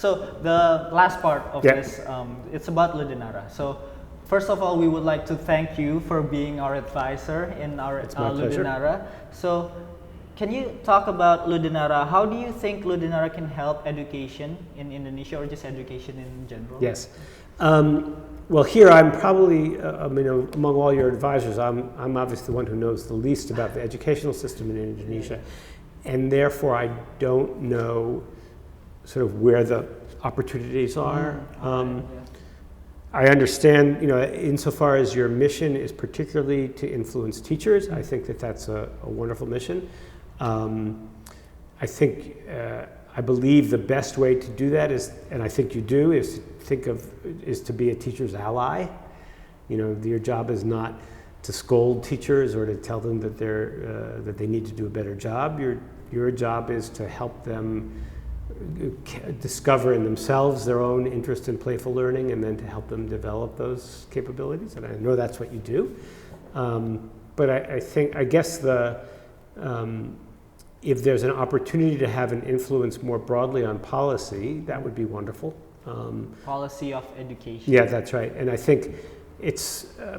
So the last part of Yeah. this, it's about Ludenara. So first of all, we would like to thank you for being our advisor in our It's my pleasure. Ludenara. So can you talk about Ludenara? How do you think Ludenara can help education in Indonesia, or just education in general? Yes. Well, here I'm probably, among all your advisors, I'm obviously the one who knows the least about the educational system in Indonesia, and therefore I don't know sort of where the opportunities are. I understand, insofar as your mission is particularly to influence teachers, I think that that's a wonderful mission. I believe the best way to do that is, and I think you do, is to be a teacher's ally. Your job is not to scold teachers or to tell them that that they need to do a better job. Your job is to help them discover in themselves their own interest in playful learning, and then to help them develop those capabilities. And I know that's what you do. But I guess if there's an opportunity to have an influence more broadly on policy, that would be wonderful. Policy of education. Yeah, that's right. And I think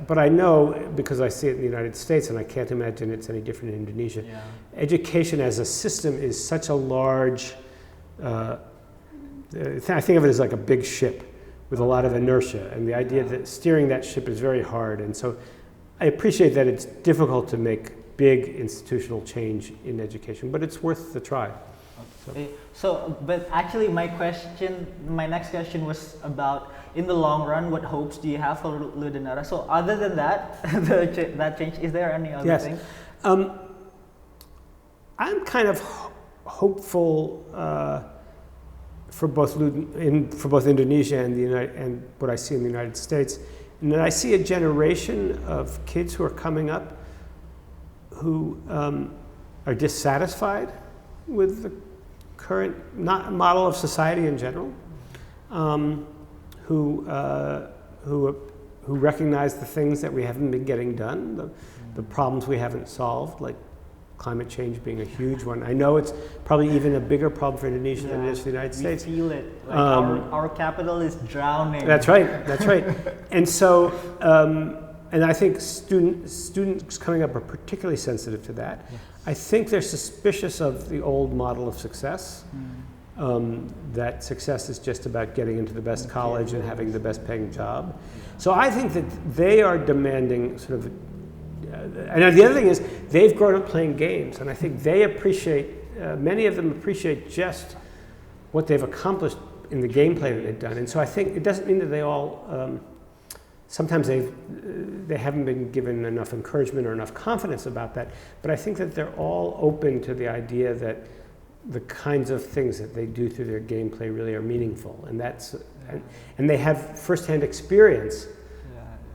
but I know, because I see it in the United States, and I can't imagine it's any different in Indonesia, education as a system is such a large, I think of it as like a big ship with a lot of inertia, and the idea that steering that ship is very hard. And so I appreciate that it's difficult to make big institutional change in education, but it's worth the try. But actually my next question was about, in the long run, what hopes do you have for Ludenara? So other than that, that change, is there any other thing? I'm kind of hopeful for both Indonesia and what I see in the United States, and that I see a generation of kids who are coming up who are dissatisfied with the current model of society in general, who recognize the things that we haven't been getting done, the problems we haven't solved, like climate change being a huge one. I know it's probably even a bigger problem for Indonesia than it is for the United States. We feel it. Like our capital is drowning. That's right. And so, and I think students coming up are particularly sensitive to that. Yes. I think they're suspicious of the old model of success, that success is just about getting into the best college and having the best paying job. So I think that they are demanding sort of, and the other thing is they've grown up playing games, and I think they appreciate, many of them appreciate just what they've accomplished in the gameplay that they've done. And so I think it doesn't mean that they all, sometimes they haven't been given enough encouragement or enough confidence about that, but I think that they're all open to the idea that the kinds of things that they do through their gameplay really are meaningful, and and they have firsthand experience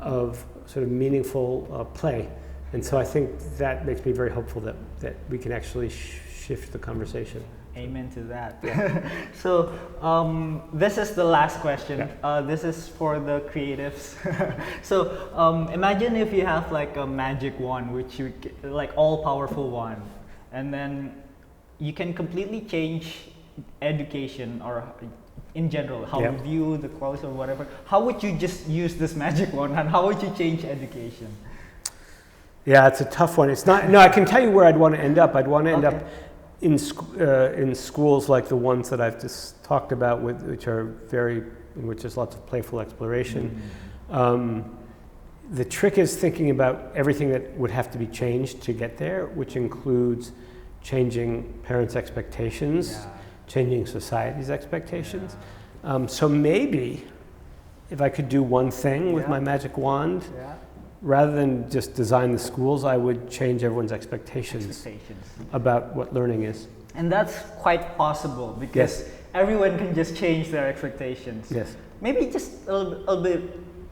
of sort of meaningful play, and so I think that makes me very hopeful that we can actually shift the conversation. Amen to that. So this is the last question. This is for the creatives. So imagine if you have like a magic wand, which you like all-powerful wand, and then you can completely change education, or in general, how we view the quality or whatever. How would you just use this magic wand, and how would you change education? Yeah, it's a tough one. It's not. No, I can tell you where I'd want to end up. I'd want to end up in schools like the ones that I've just talked about, which there's lots of playful exploration. The trick is thinking about everything that would have to be changed to get there, which includes changing parents' expectations, changing society's expectations. So maybe if I could do one thing with my magic wand, rather than just design the schools, I would change everyone's expectations about what learning is. And that's quite possible, because everyone can just change their expectations. Yes. Maybe just a little bit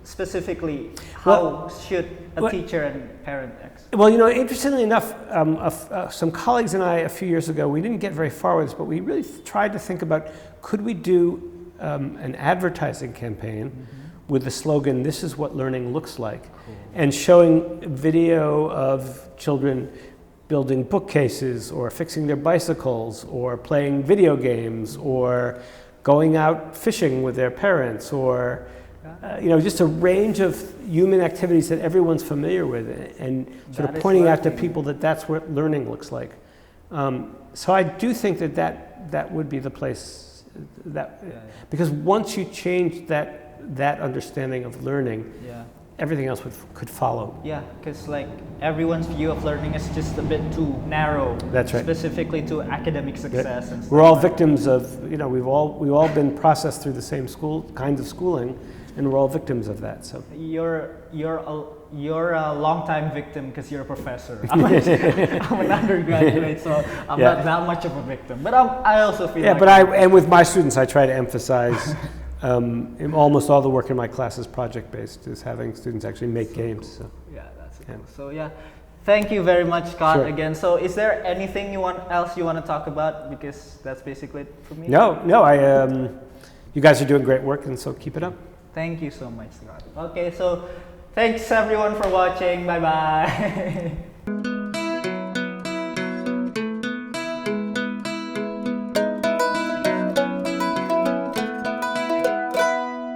specifically, how should a teacher and parent expect? Well, interestingly enough, some colleagues and I a few years ago, we didn't get very far with this, but we really tried to think about, could we do an advertising campaign with the slogan, "This is what learning looks like," and showing video of children building bookcases or fixing their bicycles or playing video games or going out fishing with their parents, or just a range of human activities that everyone's familiar with, and sort of pointing out to people that that's what learning looks like. So I do think that would be the place because once you change that understanding of learning, everything else could follow. Yeah, because like everyone's view of learning is just a bit too narrow. That's right. Specifically to academic success and stuff. We're all victims of, we've all been processed through the same kinds of schooling, and we're all victims of that. So you're a long-time victim because you're a professor. I'm an undergraduate, so I'm not that much of a victim. But I also feel and with my students, I try to emphasize almost all the work in my class is project-based, is having students actually make games. So. Yeah, that's cool. So thank you very much, Scott, again. So is there anything else you want to talk about? Because that's basically it for me. No, you guys are doing great work, and so keep it up. Thank you so much, Scott. Okay, so thanks everyone for watching. Bye-bye.